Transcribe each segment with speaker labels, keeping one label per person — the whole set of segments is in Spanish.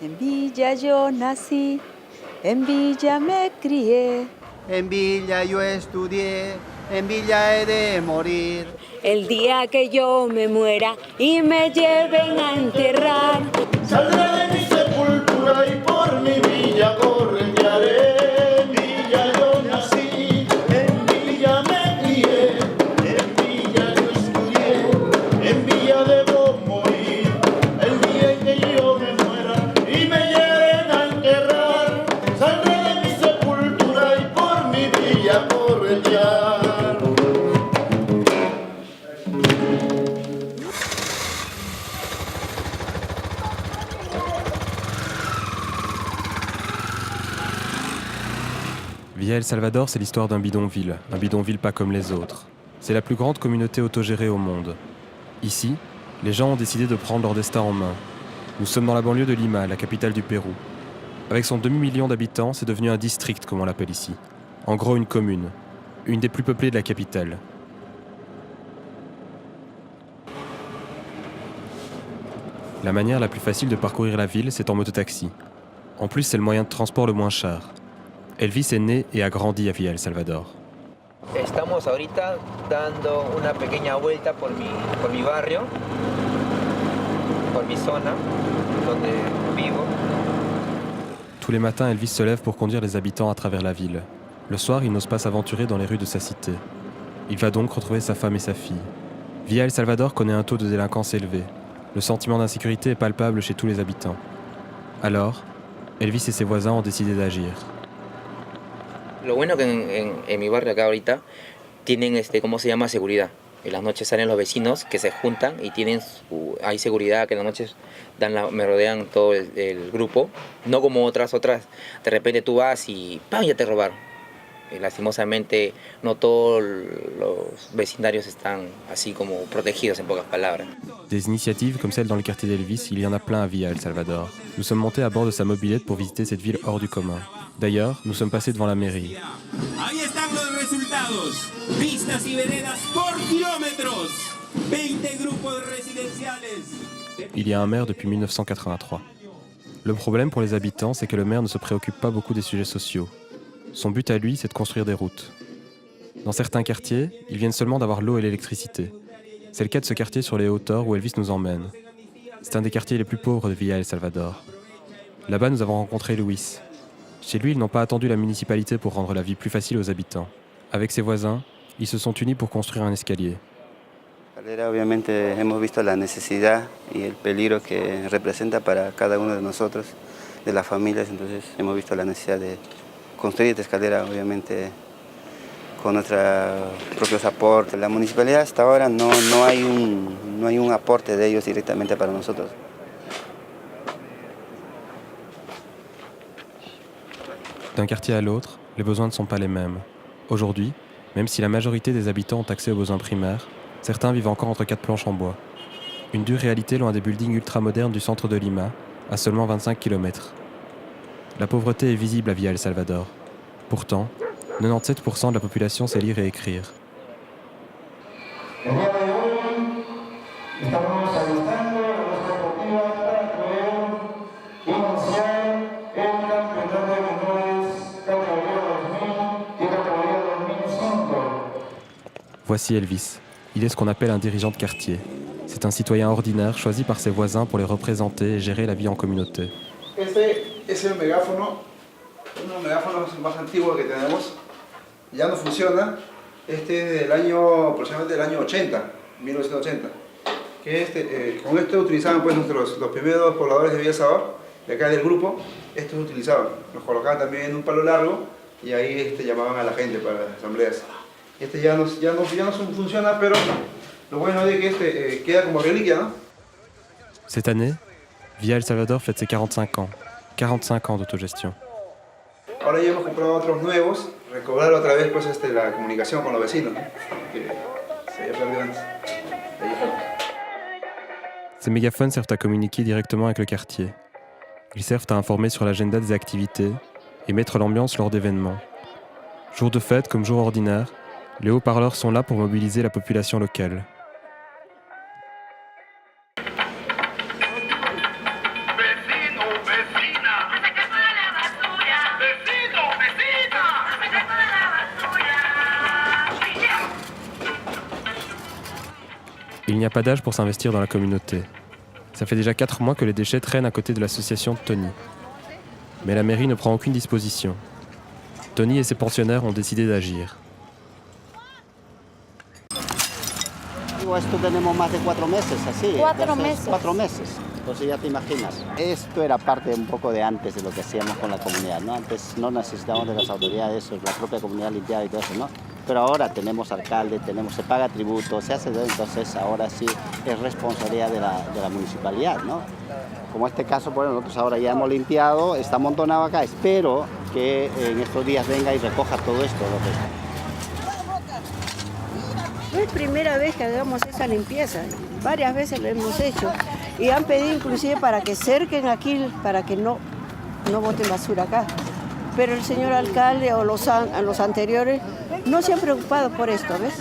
Speaker 1: En Villa yo nací, en Villa me crié.
Speaker 2: En Villa yo estudié, en Villa he de morir.
Speaker 1: El día que yo me muera y me lleven a enterrar,
Speaker 3: saldré de mi sepultura y por mi villa corretearé. En Villa yo nací, en Villa me crié, en Villa yo estudié, en Villa debo morir. El día en que yo me muera y me lleven a enterrar, saldré de mi sepultura y por mi villa corretear.
Speaker 4: Villa El Salvador, c'est l'histoire d'un bidonville pas comme les autres. C'est la plus grande communauté autogérée au monde. Ici, les gens ont décidé de prendre leur destin en main. Nous sommes dans la banlieue de Lima, la capitale du Pérou. Avec son demi-million d'habitants, c'est devenu un district, comme on l'appelle ici. En gros, une commune. Une des plus peuplées de la capitale. La manière la plus facile de parcourir la ville, c'est en mototaxi. En plus, c'est le moyen de transport le moins cher. Elvis est né et a grandi à Villa El Salvador.
Speaker 5: Estamos ahorita dando una pequeña vuelta por mi barrio, por mi zona donde vivo.
Speaker 4: Tous les matins, Elvis se lève pour conduire les habitants à travers la ville. Le soir, il n'ose pas s'aventurer dans les rues de sa cité. Il va donc retrouver sa femme et sa fille. Villa El Salvador connaît un taux de délinquance élevé. Le sentiment d'insécurité est palpable chez tous les habitants. Alors, Elvis et ses voisins ont décidé d'agir.
Speaker 5: Lo bueno que en mi barrio acá ahorita tienen ¿cómo se llama? Seguridad. En las noches salen los vecinos que se juntan y hay seguridad que en las noches me rodean todo el grupo. No como otras, de repente tú vas y ¡pam! Ya te robaron. Y lastimosamente no todos los vecindarios están así como protegidos en pocas palabras.
Speaker 4: Des initiatives comme celle dans le quartier d'Elvis, il y en a plein à Villa El Salvador. Nous sommes montés à bord de sa mobilette pour visiter cette ville hors du commun. D'ailleurs, nous sommes passés devant la mairie.
Speaker 6: Ahí están los resultados. Pistas y veredas por kilómetros. 20 grupos residenciales.
Speaker 4: Il y a un maire depuis 1983. Le problème pour les habitants, c'est que le maire ne se préoccupe pas beaucoup des sujets sociaux. Son but à lui, c'est de construire des routes. Dans certains quartiers, ils viennent seulement d'avoir l'eau et l'électricité. C'est le cas de ce quartier sur les hauteurs où Elvis nous emmène. C'est un des quartiers les plus pauvres de Villa El Salvador. Là-bas, nous avons rencontré Luis. Chez lui, ils n'ont pas attendu la municipalité pour rendre la vie plus facile aux habitants. Avec ses voisins, ils se sont unis pour construire un escalier.
Speaker 2: Obviamente hemos visto la necesidad y el peligro que representa para cada uno de nosotros, de las familias, entonces hemos visto la necesidad de construir esta escalera, obviamente con nuestros propios aportes. La municipalidad hasta ahora no hay un aporte de ellos directamente para nosotros.
Speaker 4: D'un quartier à l'autre, les besoins ne sont pas les mêmes. Aujourd'hui, même si la majorité des habitants ont accès aux besoins primaires, certains vivent encore entre quatre planches en bois. Une dure réalité loin des buildings ultramodernes du centre de Lima, à seulement 25 km. La pauvreté est visible à Villa El Salvador. Pourtant, 97% de la population sait lire et écrire. Voici Elvis. Il est ce qu'on appelle un dirigeant de quartier. C'est un citoyen ordinaire choisi par ses voisins pour les représenter et gérer la vie en communauté.
Speaker 7: Es el megáfono, uno de los megáfonos más antiguos que tenemos. Ya no funciona. Este es del año, aproximadamente del año 80, 1980. Con esto utilizaban pues los primeros pobladores de Villa El Salvador, de acá del grupo, estos utilizaban. Los colocaban también en un palo largo y ahí llamaban a la gente para las asambleas. Ya no funciona, pero lo bueno es que queda como reliquia, ¿no?
Speaker 4: Cette année, Villa El Salvador fête ses 45 ans. 45 ans d'autogestion.
Speaker 7: Ahora ya hemos comprado otros nuevos, recobrar otra vez pues, la comunicación con los vecinos, ¿no? Que se había perdido antes.
Speaker 4: Ces mégaphones servent à communiquer directement avec le quartier. Ils servent à informer sur l'agenda des activités et mettre l'ambiance lors d'événements. Jour de fête comme jour ordinaire, les haut-parleurs sont là pour mobiliser la population locale.
Speaker 3: Vecino, vecino.
Speaker 4: il n'y a pas d'âge pour s'investir dans la communauté. Ça fait déjà 4 mois que les déchets traînent à côté de l'association Tony. Mais la mairie ne prend aucune disposition. Tony et ses pensionnaires ont décidé d'agir.
Speaker 8: Esto tenemos más de 4 meses así.
Speaker 9: 4 meses.
Speaker 8: 4 meses. Entonces ya te imaginas. Esto era parte un poco de antes de lo que hacíamos con la comunidad, ¿no? Antes no necesitábamos de las autoridades, eso, la propia comunidad limpiaba y todo eso, ¿no? Pero ahora tenemos alcalde, se paga tributo, se hace todo, entonces ahora sí es responsabilidad de la municipalidad, ¿no? Como este caso, bueno, nosotros ahora ya hemos limpiado, está amontonado acá, espero que en estos días venga y recoja todo esto.
Speaker 9: No es primera vez que hagamos esa limpieza, varias veces lo hemos hecho y han pedido inclusive para que cerquen aquí, para que no boten basura acá. Pero el señor alcalde o los anteriores no se han preocupado por esto, ¿ves?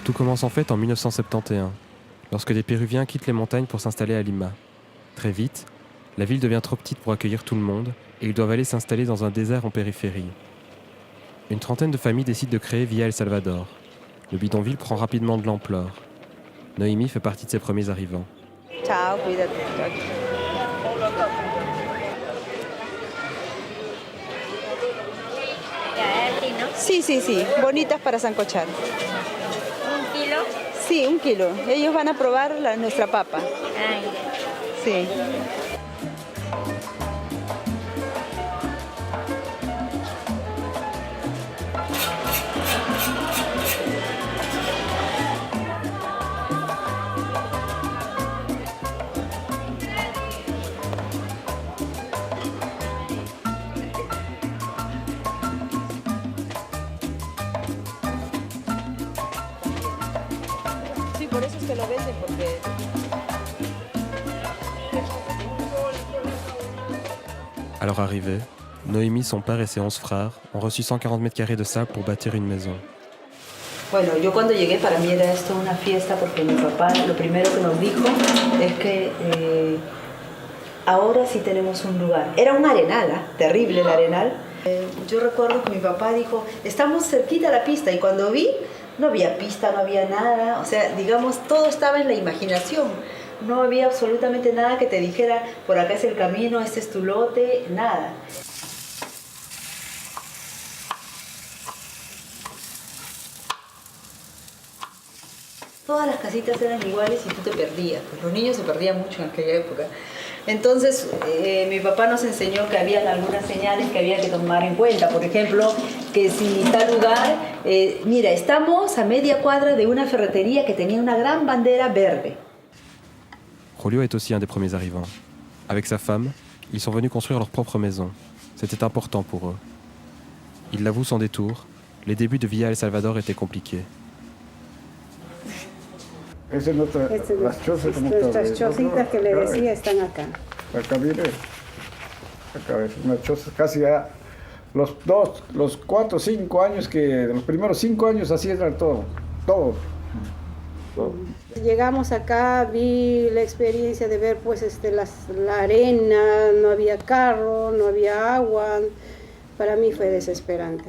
Speaker 4: Tout commence en fait en 1971, lorsque des Péruviens quittent les montagnes pour s'installer à Lima. Très vite, la ville devient trop petite pour accueillir tout le monde et ils doivent aller s'installer dans un désert en périphérie. Une trentaine de familles décident de créer Villa El Salvador. Le bidonville prend rapidement de l'ampleur. Noémie fait partie de ces premiers arrivants.
Speaker 1: Chao, cuídate. Sí, bonitas para sancochar.
Speaker 10: ¿1 kilo?
Speaker 1: Sí, 1 kilo. Ellos van a probar nuestra papa.
Speaker 10: Ay.
Speaker 1: Sí. Sí, por eso es que lo venden, porque...
Speaker 4: À leur arrivée, Noémie, son père et ses 11 frères ont reçu 140 mètres carrés de sable pour bâtir une maison.
Speaker 1: Bueno, yo cuando llegué para mí era esto una fiesta porque mi papá lo primero que nos dijo es que ahora sí tenemos un lugar. Era un arenal, terrible el arenal. Yo recuerdo que mi papá dijo, estamos cerquita a la pista y cuando vi no había pista, no había nada, o sea, digamos, todo estaba en la imaginación. No había absolutamente nada que te dijera, por acá es el camino, este es tu lote, nada. Todas las casitas eran iguales y tú te perdías. Pues los niños se perdían mucho en aquella época. Entonces, mi papá nos enseñó que había algunas señales que había que tomar en cuenta. Por ejemplo, que si tal lugar... mira, estamos a media cuadra de una ferretería que tenía una gran bandera verde.
Speaker 4: Julio est aussi un des premiers arrivants. Avec sa femme, ils sont venus construire leur propre maison. C'était important pour eux. Ils l'avouent sans détour, les débuts de Villa El Salvador étaient compliqués.
Speaker 11: Esa es las chozas como
Speaker 9: Nuestras chocitas que le decía están acá.
Speaker 11: Acá viene, acá es una choza casi ya los 4 o 5 años que, los primeros 5 años así era todo.
Speaker 9: Llegamos acá, vi la experiencia de ver pues la arena, no había carro, no había agua. Para mí fue desesperante.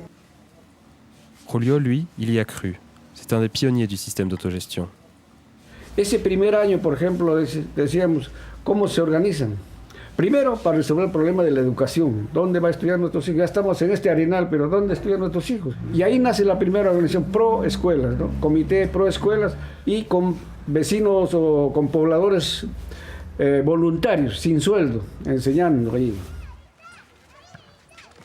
Speaker 4: Julio, lui, il y a cru. C'est un des pionniers du système d'autogestion.
Speaker 11: Ese primer año, por ejemplo, decíamos, ¿cómo se organizan? Primero, para resolver el problema de la educación. ¿Dónde va a estudiar nuestros hijos? Ya estamos en este arenal, pero ¿dónde estudian nuestros hijos? Y ahí nace la primera organización pro escuelas, ¿no? Comité pro escuelas y con vecinos o con pobladores voluntarios, sin sueldo, enseñando allí.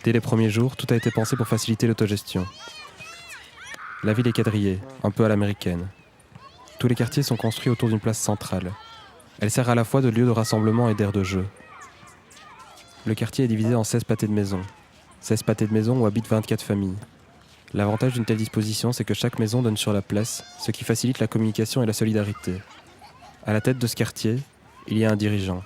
Speaker 4: Dès les premiers jours, tout a été pensé pour faciliter l'autogestion. La ville est quadrillée, un peu à l'américaine. Tous les quartiers sont construits autour d'une place centrale. Elle sert à la fois de lieu de rassemblement et d'aire de jeu. Le quartier est divisé en 16 pâtés de maisons. 16 pâtés de maisons où habitent 24 familles. L'avantage d'une telle disposition, c'est que chaque maison donne sur la place, ce qui facilite la communication et la solidarité. À la tête de ce quartier, il y a un dirigeant.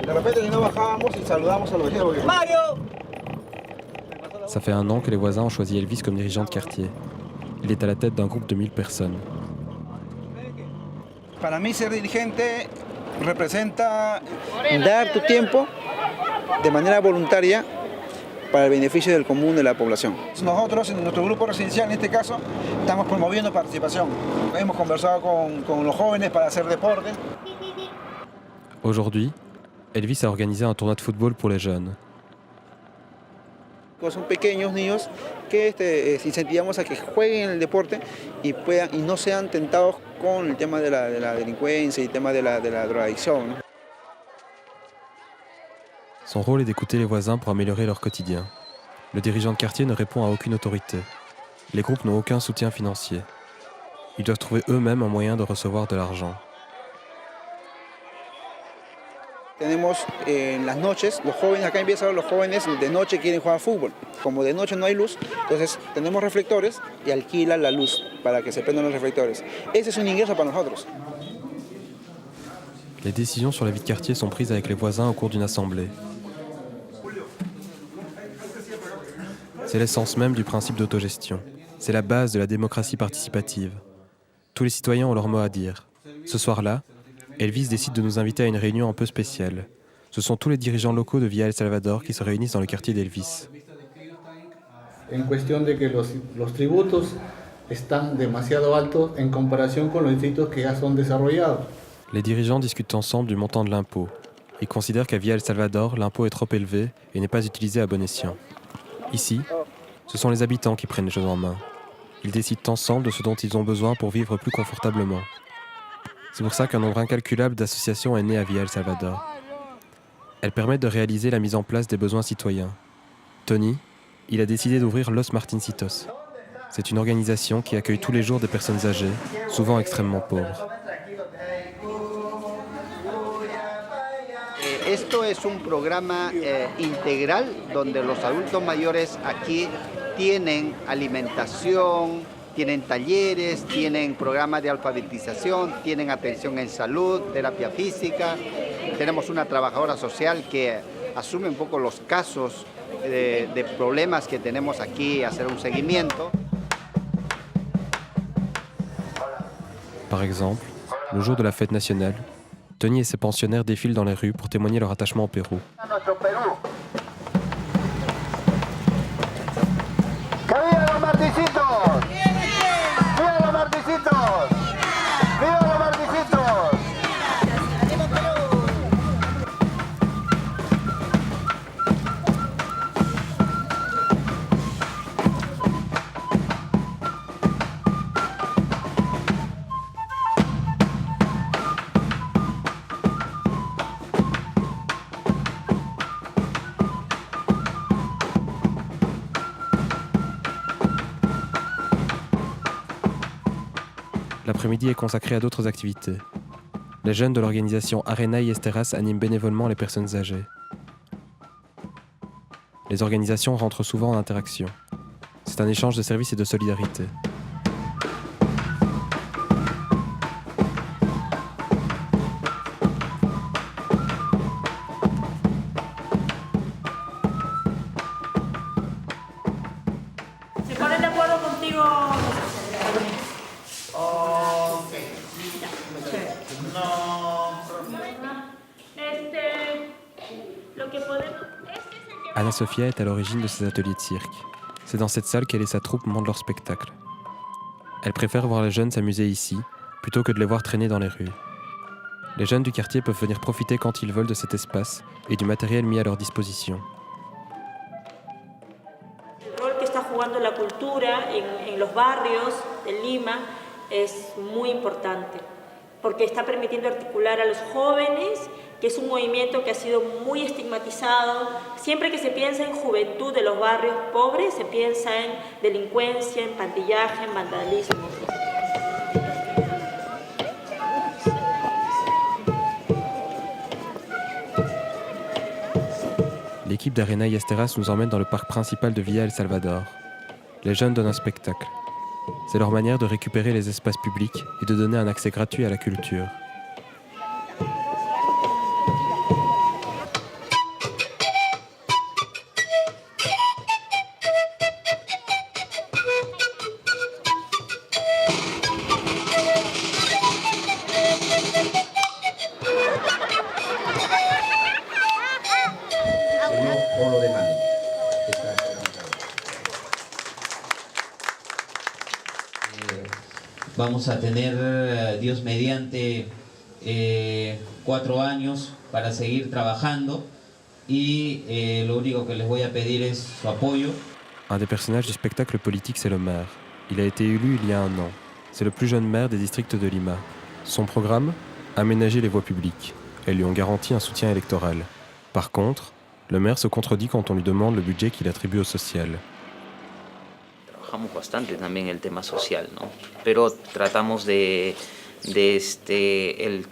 Speaker 7: De repente si no bajábamos y saludamos a los vecinos porque... ¡Mario!
Speaker 4: Ça fait 1 an que les voisins ont choisi Elvis comme dirigeant de quartier. Il est à la tête d'un groupe de 1000 personnes.
Speaker 7: Para mí ser dirigente representa dar tu tiempo de manera voluntaria para el beneficio del común de la población. Nosotros, en nuestro grupo residencial, en este caso, estamos promoviendo participación. Hemos conversado con los jóvenes para hacer deporte.
Speaker 4: Aujourd'hui, Elvis a organisé un tournoi de football pour les jeunes.
Speaker 7: Son pequeños niños que incentivamos a que jueguen el deporte y no sean tentados con el tema de la delincuencia y el tema de la drogadicción, ¿no?
Speaker 4: Son rôle est d'écouter les voisins pour améliorer leur quotidien. Le dirigeant de quartier ne répond à aucune autorité. Les groupes n'ont aucun soutien financier. Ils doivent trouver eux-mêmes un moyen de recevoir de l'argent.
Speaker 7: Tenemos en las noches, los jóvenes, acá empiezan los jóvenes de noche quieren jugar fútbol. Como de noche no hay luz, entonces tenemos reflectores y alquilan la luz para que se prendan los reflectores. Ese es un ingreso para nosotros.
Speaker 4: Les décisions sur la vie de quartier sont prises avec les voisins au cours d'une assemblée. C'est l'essence même du principe d'autogestion. C'est la base de la démocratie participative. Tous les citoyens ont leur mot à dire. Ce soir-là, Elvis décide de nous inviter à une réunion un peu spéciale. Ce sont tous les dirigeants locaux de Villa El Salvador qui se réunissent dans le quartier d'Elvis.
Speaker 12: En cuestión de que los tributos están demasiado altos en comparación con los distritos que ya son desarrollados.
Speaker 4: Les dirigeants discutent ensemble du montant de l'impôt. Ils considèrent qu'à Villa El Salvador, l'impôt est trop élevé et n'est pas utilisé à bon escient. Ici, ce sont les habitants qui prennent les choses en main. Ils décident ensemble de ce dont ils ont besoin pour vivre plus confortablement. C'est pour ça qu'un nombre incalculable d'associations est né à Villa El Salvador. Elles permettent de réaliser la mise en place des besoins citoyens. Tony, il a décidé d'ouvrir Los Martincitos. C'est une organisation qui accueille tous les jours des personnes âgées, souvent extrêmement pauvres.
Speaker 8: Esto es un programa integral donde los adultos mayores aquí tienen alimentación, tienen talleres, tienen programas de alfabetización, tienen atención en salud, terapia física. Tenemos una trabajadora social que asume un poco los casos de problemas que tenemos aquí, hacer un seguimiento.
Speaker 4: Par exemple, le jour de la fête nationale, Tony et ses pensionnaires défilent dans les rues pour témoigner leur attachement au Pérou. L'après-midi est consacré à d'autres activités. Les jeunes de l'organisation Arena y Esteras animent bénévolement les personnes âgées. Les organisations rentrent souvent en interaction. C'est un échange de services et de solidarité.
Speaker 10: ¿Se ponen de acuerdo contigo?
Speaker 4: Anna Sofia est à l'origine de ces ateliers de cirque. C'est dans cette salle qu'elle et sa troupe montent leur spectacle. Elle préfère voir les jeunes s'amuser ici, plutôt que de les voir traîner dans les rues. Les jeunes du quartier peuvent venir profiter quand ils veulent de cet espace et du matériel mis à leur disposition.
Speaker 10: El rol que está jugando la cultura en los barrios de Lima es muy importante, porque está permitiendo articular a los jóvenes, que es un movimiento que ha sido muy estigmatizado. Siempre que se piensa en juventud de los barrios pobres, se piensa en delincuencia, en pandillaje, en vandalismo.
Speaker 4: L'équipe d'Arena y Esteras nous emmène dans le parc principal de Villa El Salvador. Les jeunes donnent un spectacle. C'est leur manière de récupérer les espaces publics et de donner un accès gratuit à la culture.
Speaker 13: Vamos a tener, Dios mediante, 4 años para seguir trabajando y lo único que les voy a pedir es su apoyo.
Speaker 4: Un des personnages du spectacle politique, c'est le maire. Il a été élu il y a 1 an. C'est le plus jeune maire des districts de Lima. Son programme ? Aménager les voies publiques. Elles lui ont garanti un soutien électoral. Par contre, le maire se contredit quand on lui demande le budget qu'il attribue au social.
Speaker 5: Trabajamos bastante también el tema social, ¿no? Pero tratamos de el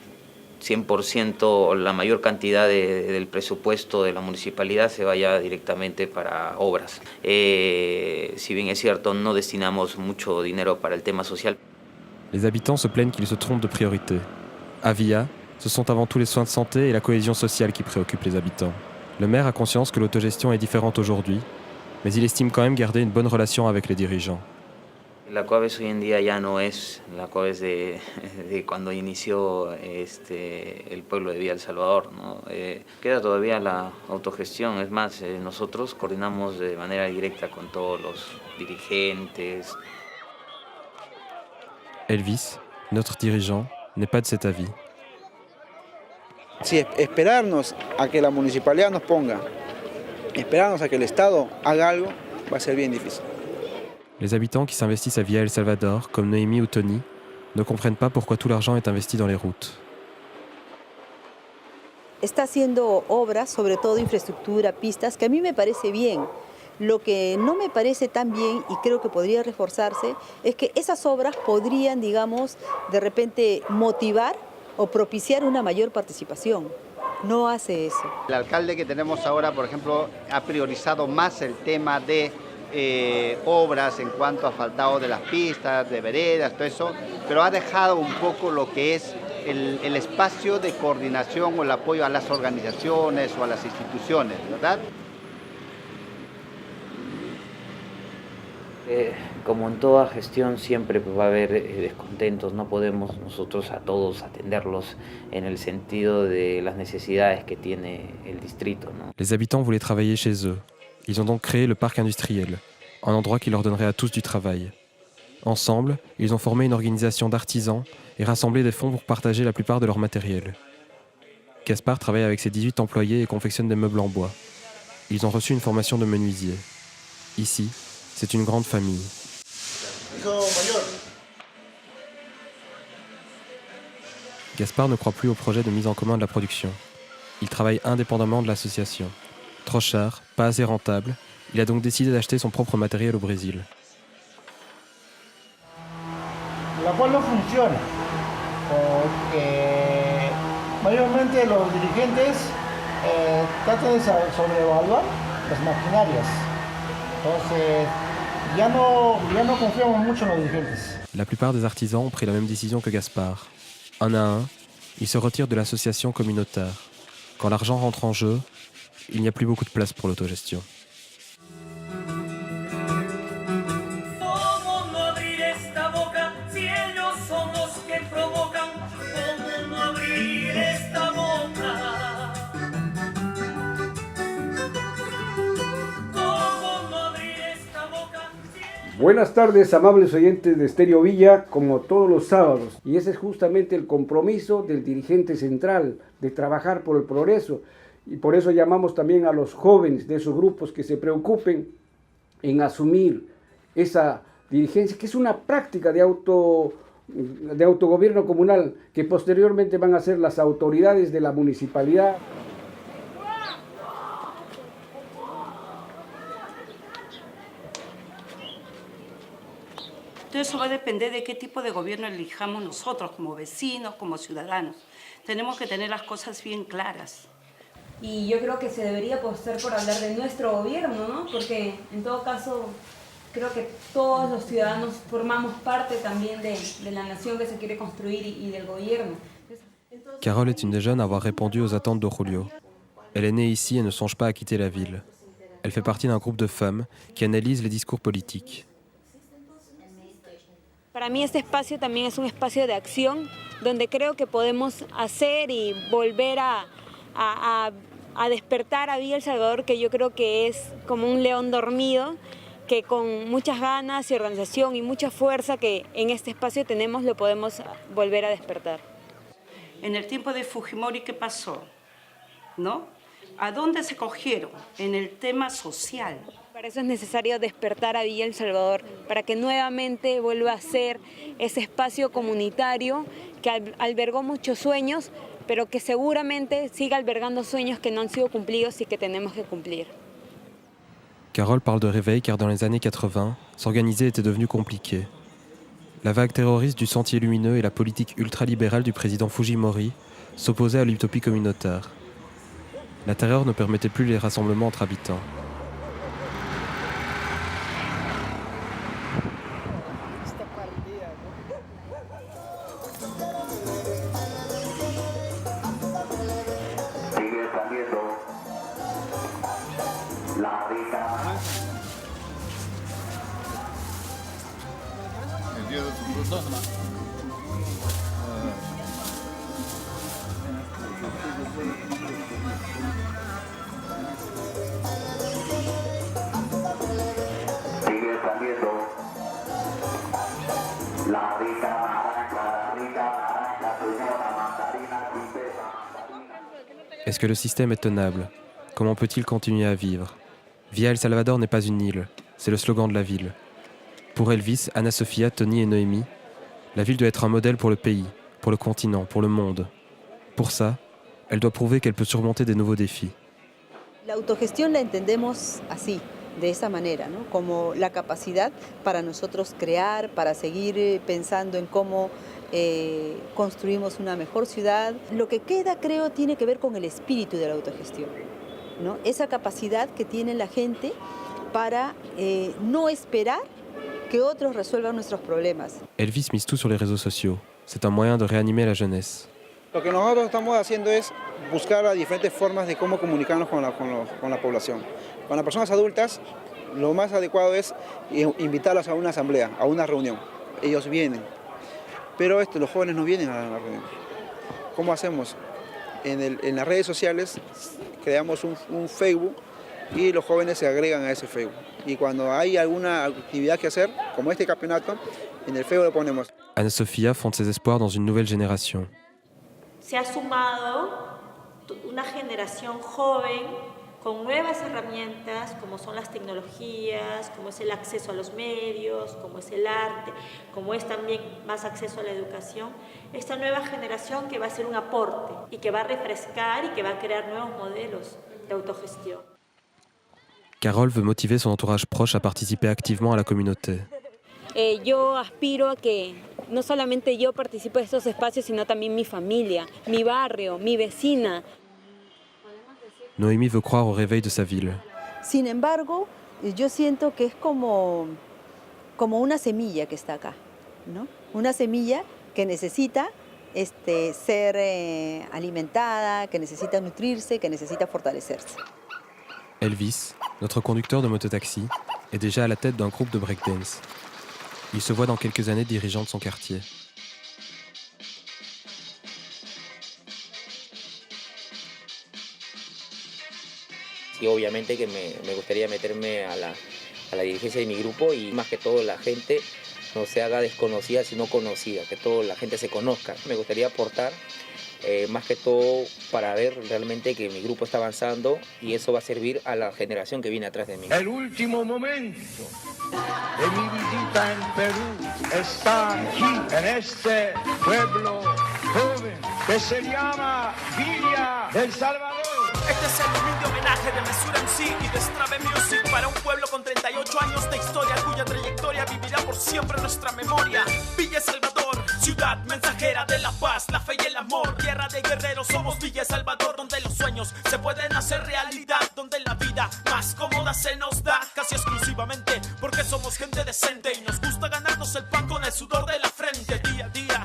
Speaker 5: 100%, la mayor cantidad del presupuesto de la municipalidad se vaya directamente para obras. Si bien es cierto, no destinamos mucho dinero para el tema social.
Speaker 4: Les habitants se plaignent qu'ils se trompent de priorité. À Villa, ce sont avant tout les soins de santé et la cohésion sociale qui préoccupent les habitants. Le maire a conscience que l'autogestion est différente aujourd'hui, mais il estime quand même garder une bonne relation avec les dirigeants.
Speaker 5: La Coaves hoy en día ya no es la Coaves de cuando inició el pueblo de Villa El Salvador, ¿no? Queda todavía la autogestión, es más, nosotros coordinamos de manera directa con todos los dirigentes.
Speaker 4: Elvis, notre dirigeant, n'est pas de cet avis.
Speaker 14: Si esperarnos a que la municipalidad nos ponga, esperarnos a que el Estado haga algo, va a ser bien difícil.
Speaker 4: Les habitants qui s'investissent à Villa El Salvador, comme Noémie ou Tony, ne comprennent pas pourquoi tout l'argent est investi dans les routes.
Speaker 1: Está haciendo obras, sobre todo infraestructura, pistas, que a mí me parece bien. Lo que no me parece tan bien y creo que podría reforzarse es que esas obras podrían, digamos, de repente motivar o propiciar una mayor participación. No hace eso.
Speaker 8: El alcalde que tenemos ahora, por ejemplo, ha priorizado más el tema de obras en cuanto a asfaltado de las pistas, de veredas, todo eso, pero ha dejado un poco lo que es el espacio de coordinación o el apoyo a las organizaciones o a las instituciones, ¿verdad?
Speaker 5: Como en toda gestión siempre va a haber descontentos, no podemos nosotros a todos atenderlos en el sentido de las necesidades que tiene el distrito, ¿no?
Speaker 4: Les habitants voulaient travailler chez eux. Ils ont donc créé le parc industriel, un endroit qui leur donnerait à tous du travail. Ensemble, ils ont formé une organisation d'artisans et rassemblé des fonds pour partager la plupart de leur matériel. Gaspard travaille avec ses 18 employés et confectionne des meubles en bois. Ils ont reçu une formation de menuisier. Ici, c'est une grande famille. Gaspard ne croit plus au projet de mise en commun de la production. Il travaille indépendamment de l'association. Trop cher, pas assez rentable, il a donc décidé d'acheter son propre matériel au Brésil.
Speaker 3: La cual no funciona, porque mayormente los dirigentes tratan de sobrevaluar las maquinarias. Entonces, ya no confiamos mucho en los dirigentes.
Speaker 4: La plupart des artisans ont pris la même décision que Gaspard. Un à un, ils se retirent de l'association communautaire. Quand l'argent rentre en jeu, il n'y a plus beaucoup de place pour l'autogestion.
Speaker 11: Buenas tardes, amables oyentes de Estéreo Villa, como todos los sábados. Y ese es justamente el compromiso del dirigente central, de trabajar por el progreso. Y por eso llamamos también a los jóvenes de esos grupos que se preocupen en asumir esa dirigencia, que es una práctica de autogobierno comunal, que posteriormente van a ser las autoridades de la municipalidad.
Speaker 15: Entonces eso va a depender de qué tipo de gobierno elijamos nosotros, como vecinos, como ciudadanos. Tenemos que tener las cosas bien claras.
Speaker 16: Y yo creo que se debería apostar por hablar de nuestro gobierno, ¿no? Porque en todo caso creo que todos los ciudadanos formamos parte también de la nación que se quiere construir y del gobierno.
Speaker 4: Carole est une des jeunes à avoir répondu aux attentes de Julio. Elle est née ici et ne songe pas à quitter la ville. Elle fait partie d'un groupe de femmes qui analysent les discours politiques.
Speaker 17: Para mí este espacio también es un espacio de acción donde creo que podemos hacer y volver a despertar a Villa El Salvador, que yo creo que es como un león dormido, que con muchas ganas y organización y mucha fuerza que en este espacio tenemos lo podemos volver a despertar.
Speaker 15: En el tiempo de Fujimori, ¿qué pasó? ¿No? ¿A dónde se cogieron? En el tema social.
Speaker 17: Para eso es necesario despertar a Villa El Salvador, para que nuevamente vuelva a ser ese espacio comunitario que albergó muchos sueños, pero que seguramente siga albergando sueños que no han sido cumplidos y que tenemos que cumplir.
Speaker 4: Carole parle de réveil car dans les années 80, s'organiser était devenu compliqué. La vague terroriste du Sentier Lumineux et la politique ultralibérale du président Fujimori s'opposaient à l'utopie communautaire. La terreur ne permettait plus les rassemblements entre habitants. Est-ce que le système est tenable? Comment peut-il continuer à vivre? Villa El Salvador n'est pas une île, c'est le slogan de la ville. Pour Elvis, Ana Sofía, Tony et Noémie, la ville doit être un modèle pour le pays, pour le continent, pour le monde. Pour ça, elle doit prouver qu'elle peut surmonter des nouveaux défis.
Speaker 1: La autogestión la entendemos así, de esa manera, ¿no? Como la capacidad para nosotros crear, para seguir pensando en cómo construimos una mejor ciudad. Lo que queda, creo, tiene que ver con el espíritu de la autogestión, ¿no? Esa capacidad que tiene la gente para no esperar que otros resuelvan nuestros problemas.
Speaker 4: Elvis mise tout sur les réseaux sociaux. C'est un moyen de réanimer la jeunesse.
Speaker 14: Lo que nosotros estamos haciendo es buscar las diferentes formas de cómo comunicarnos con la población. Con las personas adultas, lo más adecuado es invitarlas a una asamblea, a una reunión. Ellos vienen, pero los jóvenes no vienen a la reunión. ¿Cómo hacemos? En las redes sociales creamos un Facebook y los jóvenes se agregan a ese Facebook. Y cuando hay alguna actividad que hacer, como este campeonato, en el Facebook lo ponemos.
Speaker 4: Ana Sofía fonde ses espoirs dans une nouvelle génération.
Speaker 10: Se ha sumado una generación joven con nuevas herramientas como son las tecnologías, como es el acceso a los medios, como es el arte, como es también más acceso a la educación. Esta nueva generación que va a ser un aporte y que va a refrescar y que va a crear nuevos modelos de autogestión.
Speaker 4: Carole veut motiver son entourage proche à participer activement à la communauté.
Speaker 17: Yo aspiro a que no solamente yo participe de estos espacios, sino también mi familia, mi barrio, mi vecina.
Speaker 4: Noémie veut croire au réveil de sa ville.
Speaker 1: Sin embargo, yo siento que es como una semilla que está acá, ¿no? Una semilla que necesita ser alimentada, que necesita nutrirse, que necesita fortalecerse.
Speaker 4: Elvis, notre conducteur de mototaxi, est déjà à la tête d'un groupe de breakdance. Il se voit dans quelques années dirigeant de son quartier.
Speaker 5: Sí, obviamente que me gustaría meterme a la dirigencia de mi grupo y más que todo la gente no se haga desconocida sino conocida, que toda la gente se conozca. Me gustaría aportar más que todo para ver realmente que mi grupo está avanzando y eso va a servir a la generación que viene atrás de mí.
Speaker 3: El último momento de mi visita en Perú está aquí, en este pueblo joven que se llama Villa El Salvador.
Speaker 18: Este es el humilde homenaje de Mesura MC y de Strave Music para un pueblo con 38 años de historia cuya trayectoria vivirá por siempre en nuestra memoria. Villa El Salvador, ciudad mensajera de la paz, la fe y el amor, tierra de guerreros, somos Villa El Salvador, donde los sueños se pueden hacer realidad, donde la vida más cómoda se nos da casi exclusivamente porque somos gente decente y nos gusta ganarnos el pan con el sudor de la frente, día a día.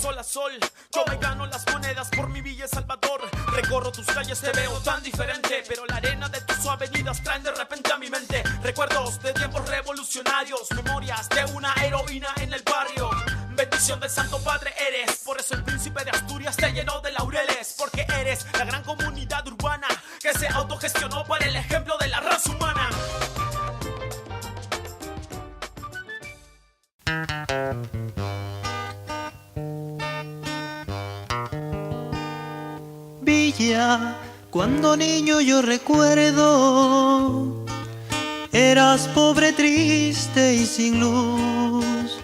Speaker 18: Sol a sol, yo me gano las monedas por mi Villa El Salvador. Recorro tus calles, te veo tan diferente, pero la arena de tus avenidas traen de repente a mi mente recuerdos de tiempos revolucionarios, memorias de una heroína en el barrio. Bendición del Santo Padre eres, por eso el príncipe de Asturias te llenó de laureles, porque eres la gran comunidad urbana que se autogestionó para el ejemplo de la raza humana.
Speaker 19: Villa, cuando niño yo recuerdo, eras pobre, triste y sin luz.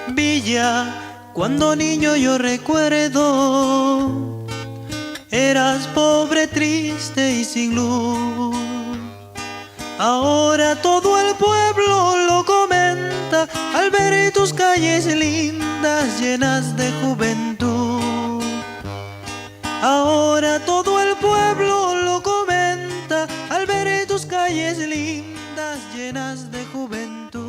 Speaker 19: Villa, cuando niño yo recuerdo, eras pobre, triste y sin luz. Ahora todo el pueblo lo comenta al ver tus calles lindas llenas de juventud. Ahora todo el pueblo lo comenta al ver tus calles lindas llenas de juventud.